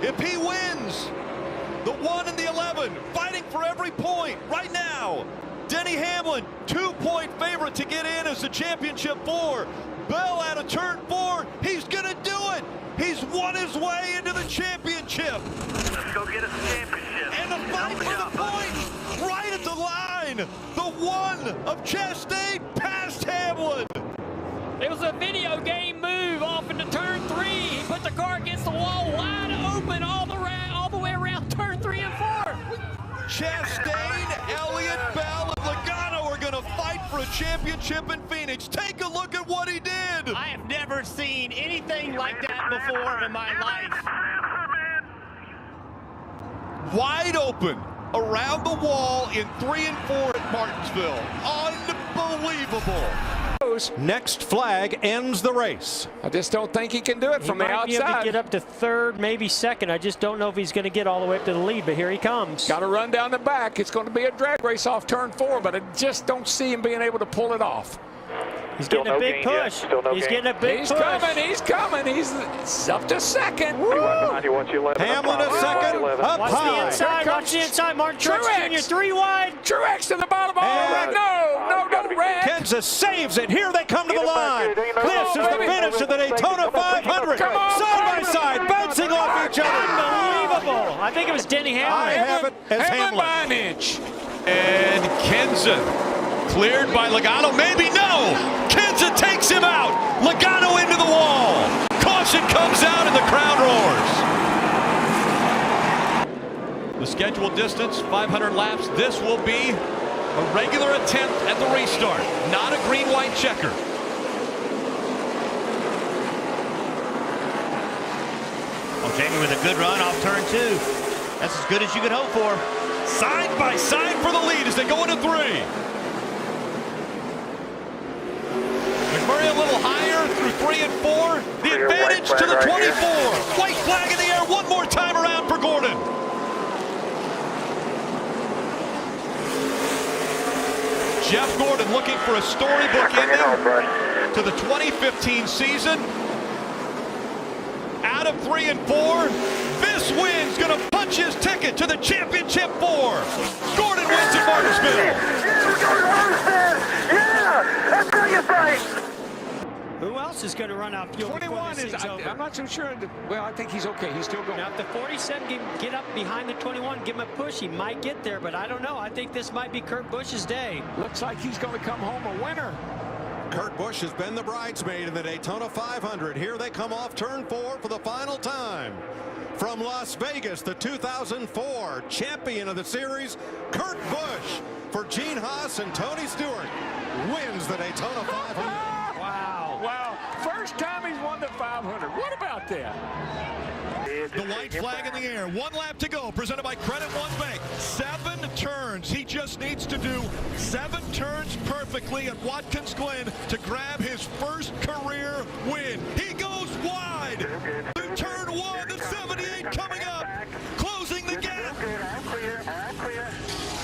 if he wins the 1 and the 11, fighting for every point right now. Denny Hamlin, 2-point favorite to get in as the championship 4. Bell out of turn 4. He's going to do it. He's won his way into the championship. Let's go get us a championship. And the fight for the point right at the line. The 1 of Chastain past Hamlin. It was a video game move off into turn 3. He put the car against the wall wide open all the way around turn 3 and 4. Chastain, Elliott, Bell, and Logano are going to fight for a championship in Phoenix. Take a look at what he did. I have never seen anything like that before in my life. Wide open around the wall in 3 and 4 at Martinsville. Unbelievable. Next flag ends the race. I just don't think he can do it from the outside. He might be able to get up to 3rd, maybe 2nd. I just don't know if he's going to get all the way up to the lead, but here he comes. Got to run down the back. It's going to be a drag race off turn 4, but I just don't see him being able to pull it off. He's getting a big push. He's getting a big push. He's coming. He's up to 2nd. Hamlin a 2nd, up Watch high. the inside. Watch the inside. Martin Truex Jr. 3 wide. Truex to the bottom. Oh, no, red. Kansas saves it. Here they come to the line. This is the finish of the Daytona 500. Side by side, bouncing off each other. Unbelievable. I think it was Denny Hamlin. I have it as Hamlin Hamlin. by an inch. And Kenza cleared by Logano. Maybe no. Kenza takes him out. Logano into the wall. Caution comes out and the crowd roars. The scheduled distance, 500 laps. This will be a regular attempt at the restart, not a green-white checker. Oh, Jamie with a good run off turn 2. That's as good as you could hope for. Side by side for the lead as they go into 3. McMurray a little higher through 3 and 4. The advantage to the 24. White flag in the air one more time around for Gordon. Jeff Gordon looking for a storybook ending to the 2015 season. Out of 3 and 4, this win's going to punch his ticket to the championship 4. Gordon wins at Martinsville. Yeah, that's how you fight. Who else is going to run out fuel? 21 is, I'm not so sure. Well, I think he's okay. He's still going. Now, if the 47 can get up behind the 21, give him a push, he might get there, but I don't know. I think this might be Kurt Busch's day. Looks like he's going to come home a winner. Kurt Busch has been the bridesmaid in the Daytona 500. Here they come off turn 4 for the final time. From Las Vegas, the 2004 champion of the series, Kurt Busch, for Gene Haas and Tony Stewart, wins the Daytona 500. Wow. First time he's won the 500. What about that? The white flag in the air. 1 lap to go. Presented by Credit One Bank. 7 turns. He just needs to do 7 turns perfectly at Watkins Glen to grab his first career win. He goes wide. Through turn 1, the 78 coming up. Closing the gap.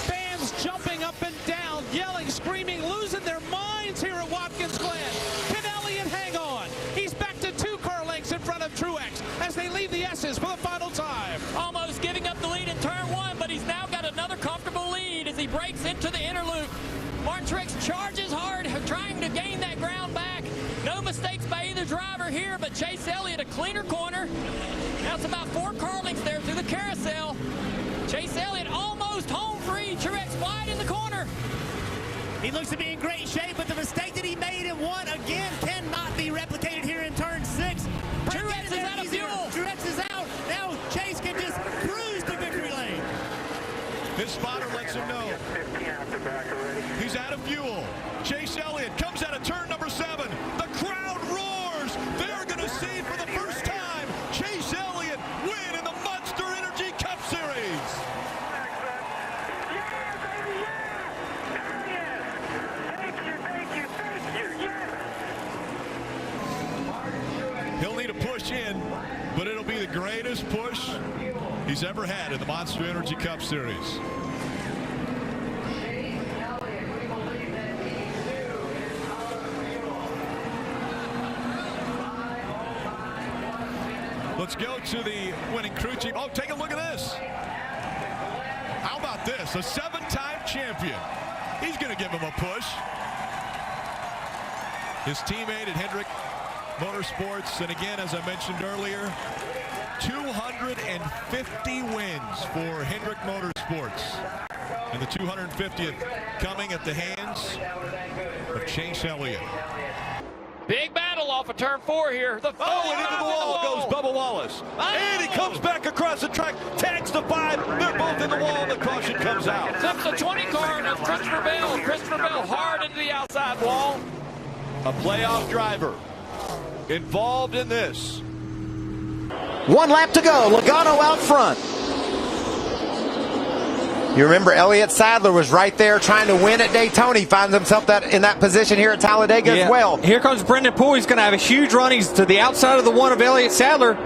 Fans jumping up and down, yelling, screaming, losing their minds here at Watkins Glen. Can Elliott hang on? He's back to 2 car lengths in front of Truex as they leave the S's for the final time. Almost giving up the lead in turn 1, but he's now got another comfortable lead as he breaks into the inner loop. Martin Truex charges hard, trying to gain that ground back. No mistakes by either driver here, but Chase Elliott a cleaner corner. Now it's about 4 car lengths there through the carousel. Chase Elliott almost home free. Truex wide in the corner. He looks to be in great shape, but the mistake that he made in 1 again cannot be replicated here in turn 6. Truex is out of fuel. Truex is out. Now Chase can just cruise to victory lane. His spotter lets him know he's out of fuel. Chase Elliott comes out of turn number 7. The crowd roars. They're going to see for the first time Chase Elliott win in the Monster Energy Cup Series. He'll need a push in, but it'll be the greatest push he's ever had in the Monster Energy Cup Series. Let's go to the winning crew chief. Oh, take a look at this. How about this? A 7-time champion. He's going to give him a push. His teammate at Hendrick Motorsports, and again, as I mentioned earlier, 250 wins for Hendrick Motorsports. And the 250th coming at the hands of Chase Elliott. Big battle off of turn 4 here. And into the wall goes Bubba Wallace. And he comes back across the track, tags the 5. They're both in the wall, and the caution comes out. Comes the 20 car of Christopher Bell. Christopher Bell hard into the outside wall. A playoff driver involved in this. 1 lap to go. Logano out front. You remember Elliott Sadler was right there trying to win at Daytona. He finds himself in that position here at Talladega as well. Here comes Brendan Poole. He's going to have a huge run. He's to the outside of the 1 of Elliott Sadler.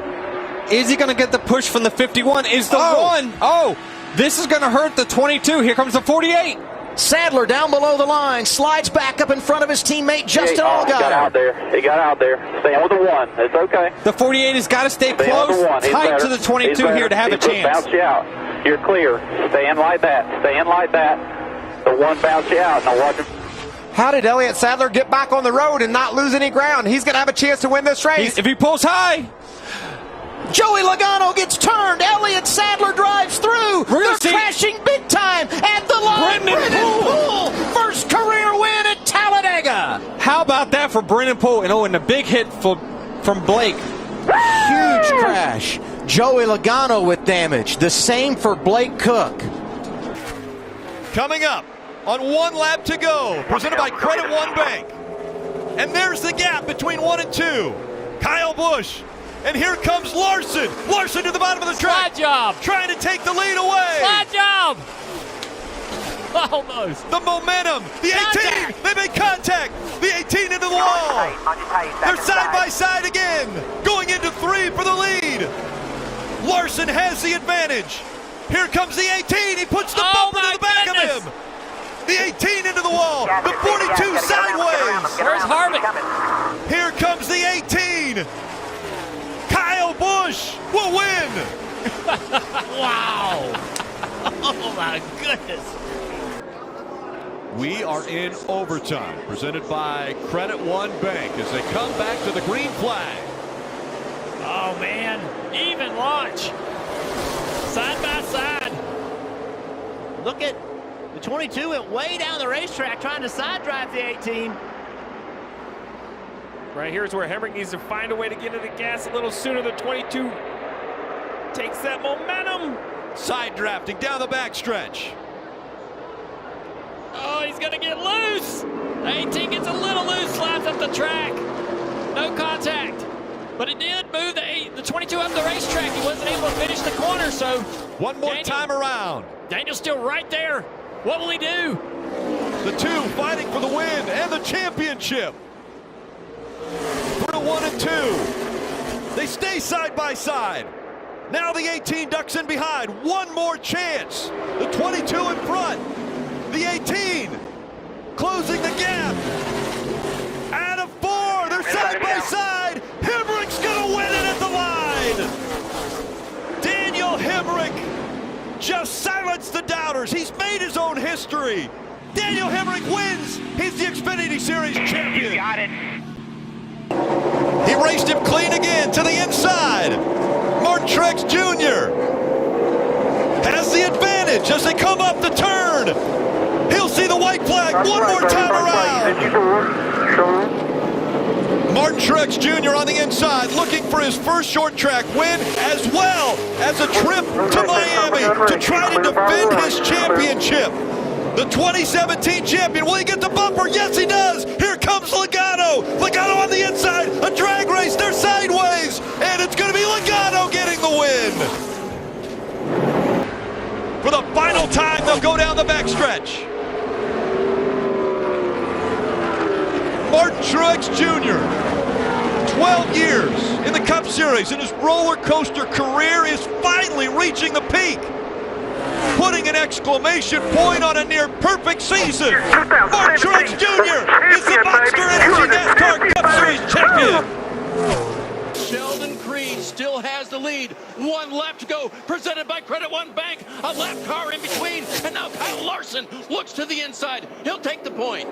Is he going to get the push from the 51? Is the 1? Oh, this is going to hurt the 22. Here comes the 48. Sadler down below the line, slides back up in front of his teammate Justin Allgaier. He got out there. He got out there. Staying with the 1. It's okay. The 48 has got to stay close, tight to the 22 here to have a chance. Bounce you out. You're clear. Stand like that. Stand like that. The 1 bounce you out. Now watch him. How did Elliott Sadler get back on the road and not lose any ground? He's going to have a chance to win this race. If he pulls high. Joey Logano gets turned. Elliott Sadler drives through. They're crashing big time at the line. Brendan Poole, first career win at Talladega. How about that for Brendan Poole? And the big hit from Blake. Huge crash. Joey Logano with damage. The same for Blake Cook. Coming up on 1 lap to go, presented by Credit One Bank. And there's the gap between 1 and 2. Kyle Busch. And here comes Larson. Larson to the bottom of the track. Slide job. Trying to take the lead away. Slide job. Almost. The momentum. The 18. They make contact. The 18 into the wall. They're side by side again. Going into 3 for the lead. Larson has the advantage. Here comes the 18. He puts the bumper to the back of him. The 18 into the wall. The 42 sideways. Where's Harvick? Here comes the 18. Kyle Busch will win. Wow. Oh, my goodness. We are in overtime, presented by Credit One Bank as they come back to the green flag. Oh, man. Even launch. Side by side. Look at the 22 went way down the racetrack trying to side drive the 18. Right here's where Hemrick needs to find a way to get into the gas a little sooner. The 22 takes that momentum. Side drafting down the backstretch. Oh, he's going to get loose. The 18 gets a little loose, slides up the track. No contact. But it did move the 22 up the racetrack. He wasn't able to finish the corner, so. One more time around. Daniel's still right there. What will he do? The 2 fighting for the win and the championship. Through 1 and 2. They stay side by side. Now the 18 ducks in behind. One more chance. The 22 in front. The 18 closing the gap. Out of 4. They're side by side. Hemrick's going to win it at the line. Daniel Hemrick just silenced the doubters. He's made his own history. Daniel Hemrick wins. He's the Xfinity Series champion. You got it. He raced him clean again to the inside. Martin Truex Jr. has the advantage as they come up the turn. He'll see the white flag one more time around. Martin Truex Jr. on the inside looking for his first short track win as well as a trip to Miami to try to defend his championship. The 2017 champion, will he get the bumper? Yes, he does. Here comes Logano. Logano on the inside, a drag race, they're sideways, and it's going to be Logano getting the win. For the final time, they'll go down the backstretch. Martin Truex Jr., 12 years in the Cup Series, and his roller coaster career is finally reaching the peak, putting an exclamation point on a near-perfect season. Martin Truex Jr. is the Monster Energy NASCAR Cup Series champion. Sheldon Creed's still has the lead. One lap to go, presented by Credit One Bank. A lap car in between, and now Kyle Larson looks to the inside. He'll take the point.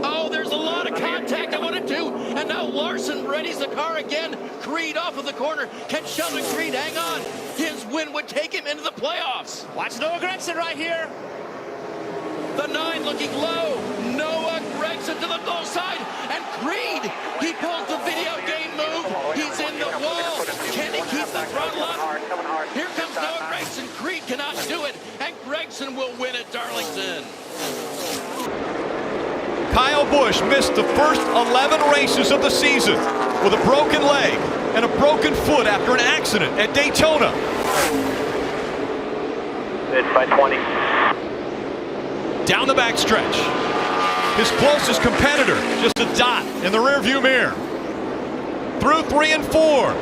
Oh, there's a lot of contact. I want to do. And now Larson readies the car again. Creed off of the corner. Can Sheldon Creed hang on? His win would take him into the playoffs. Watch Noah Gragson right here. The 9 looking low. Noah Gragson to the low side. And Creed, he pulls the video game move. He's in the wall. Can he keep the throttle up? Here comes Noah Gragson. Creed cannot do it. And Gragson will win at Darlington. Kyle Busch missed the first 11 races of the season with a broken leg and a broken foot after an accident at Daytona. It's by 20. Down the backstretch. His closest competitor, just a dot in the rearview mirror. Through 3 and 4.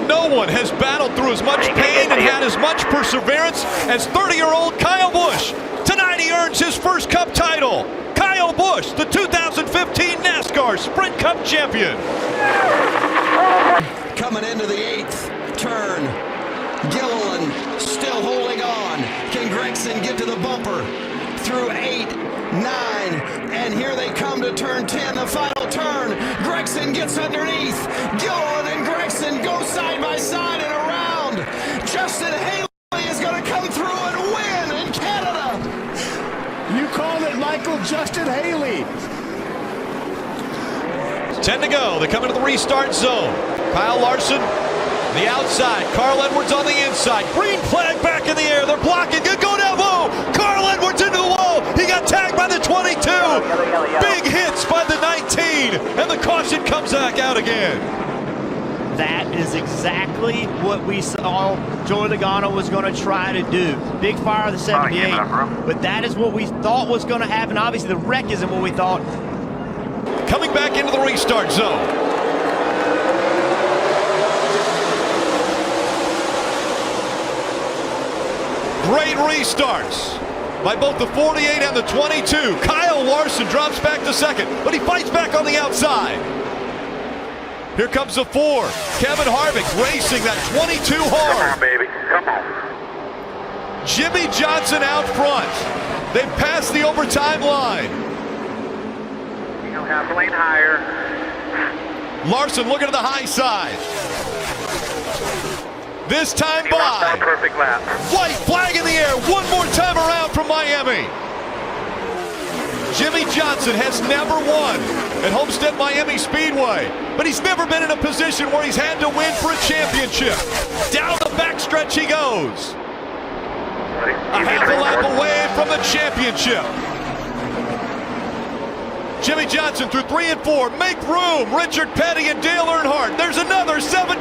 No one has battled through as much pain and had as much perseverance as 30-year-old Kyle Busch. Tonight he earns his first Cup title. Kyle Busch, the 2015 NASCAR Sprint Cup champion. Coming into the 8th turn. Gilliland still holding on. Can Gragson get to the bumper? Through 8, 9, and here they come to turn 10, the final turn. Gragson gets underneath. Gilliland and Gragson go side by side and around. Justin Haley is going to come through and win in Canada. You called it, Michael. Justin Haley. 10 to go. They come into the restart zone. Kyle Larson, the outside. Carl Edwards on the inside. Green flag back in the air. They're blocking. Good go down low. Carl Edwards into the wall. He got tagged by the 22. Big hits by the 19. And the caution comes back out again. That is exactly what we saw Joey Logano was going to try to do. Big fire of the 78. But that is what we thought was going to happen. Obviously, the wreck isn't what we thought. Coming back into the restart zone. Great restarts by both the 48 and the 22. Kyle Larson drops back to second, but he fights back on the outside. Here comes the 4. Kevin Harvick racing that 22 hard. Come on, baby. Come on. Jimmy Johnson out front. They've passed the overtime line. You know, half lane higher. Larson looking to the high side. This time by. Perfect lap. White flag in the air. One more time around from Miami. Jimmy Johnson has never won at Homestead Miami Speedway, but he's never been in a position where he's had to win for a championship. Down the backstretch he goes. A half a lap away from the championship. Jimmy Johnson through 3 and 4. Make room. Richard Petty and Dale Earnhardt. There's another 7-time